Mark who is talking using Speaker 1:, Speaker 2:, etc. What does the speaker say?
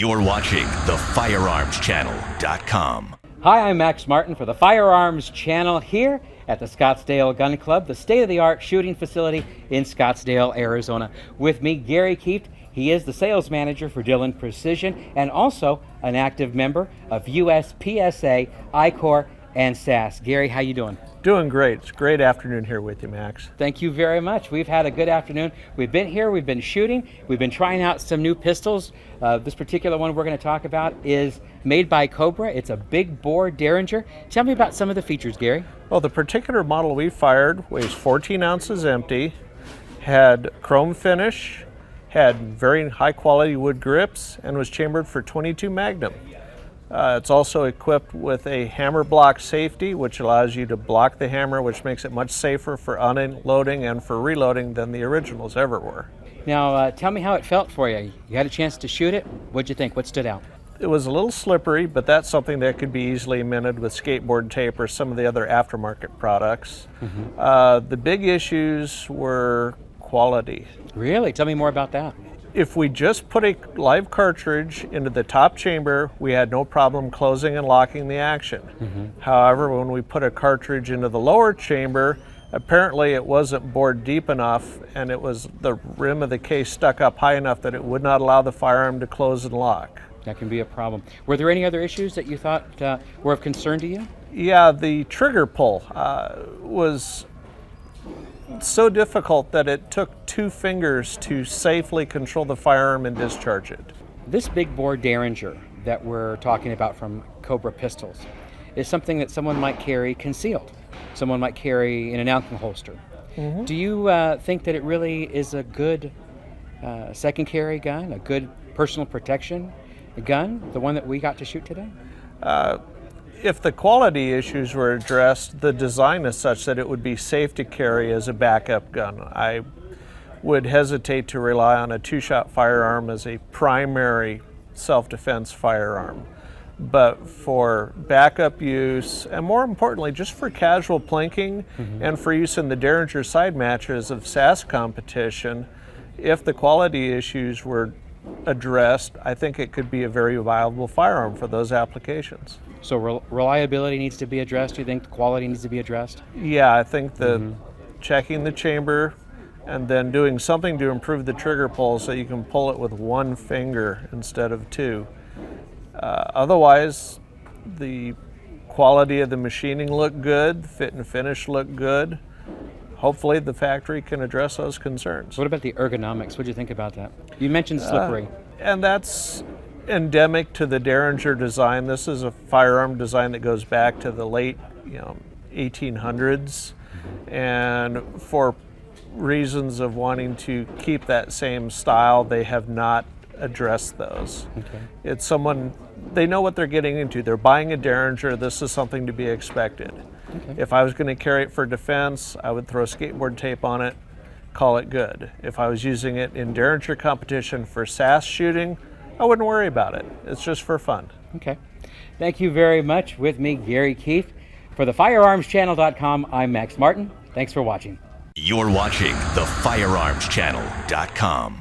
Speaker 1: You're watching the firearmschannel.com.
Speaker 2: Hi, I'm Max Martin for the Firearms Channel here at the Scottsdale Gun Club, the state-of-the-art shooting facility in Scottsdale, Arizona. With me, Gary Kieft. He is the sales manager for Dillon Precision and also an active member of USPSA, I-Corps, and SAS. Gary, how you doing?
Speaker 3: Doing great. It's a great afternoon here with you, Max.
Speaker 2: Thank you very much. We've had a good afternoon. We've been here, we've been shooting, we've been trying out some new pistols. This particular one we're going to talk about is made by Cobra. It's a big bore Derringer. Tell me about some of the features, Gary.
Speaker 3: Well, the particular model we fired weighs 14 ounces empty, had chrome finish, had very high quality wood grips, and was chambered for .22 Magnum. It's also equipped with a hammer block safety, which allows you to block the hammer, which makes it much safer for unloading and for reloading than the originals ever were.
Speaker 2: Now, tell me how it felt for you. You had a chance to shoot it. What'd you think? What stood out?
Speaker 3: It was a little slippery, but that's something that could be easily amended with skateboard tape or some of the other aftermarket products. The big issues were quality.
Speaker 2: Really? Tell me more about that.
Speaker 3: If we just put a live cartridge into the top chamber, we had no problem closing and locking the action. However, when we put a cartridge into the lower chamber, apparently it wasn't bored deep enough, and it was the rim of the case stuck up high enough that it would not allow the firearm to close and lock.
Speaker 2: That can be a problem. Were there any other issues that you thought were of concern to you?
Speaker 3: Yeah, the trigger pull was so difficult that it took 2 fingers to safely control the firearm and discharge it.
Speaker 2: This big bore Derringer that we're talking about from Cobra Pistols is something that someone might carry concealed. Someone might carry in an alcohol holster. Do you think that it really is a good second carry gun, a good personal protection gun, the one that we got to shoot today?
Speaker 3: If the quality issues were addressed, the design is such that it would be safe to carry as a backup gun. I would hesitate to rely on a 2-shot firearm as a primary self-defense firearm. But for backup use, and more importantly, just for casual plinking and for use in the Derringer side matches of SAS competition, if the quality issues were addressed, I think it could be a very viable firearm for those applications.
Speaker 2: So reliability needs to be addressed. Do you think the quality needs to be addressed?
Speaker 3: Yeah, I think the checking the chamber and then doing something to improve the trigger pull so you can pull it with 1 finger instead of 2. Otherwise, the quality of the machining looked good, fit and finish looked good. Hopefully the factory can address those concerns.
Speaker 2: What about the ergonomics? What do you think about that? You mentioned slippery.
Speaker 3: And that's endemic to the Derringer design. This is a firearm design that goes back to the late 1800s. And for reasons of wanting to keep that same style, they have not addressed those. It's someone, they know what they're getting into. They're buying a Derringer. This is something to be expected. If I was going to carry it for defense, I would throw skateboard tape on it, call it good. If I was using it in Derringer competition for SAS shooting, I wouldn't worry about it. It's just for fun.
Speaker 2: Okay. Thank you very much. With me, Gary Kieft. For the firearmschannel.com, I'm Max Martin. Thanks for watching.
Speaker 1: You're watching the firearmschannel.com.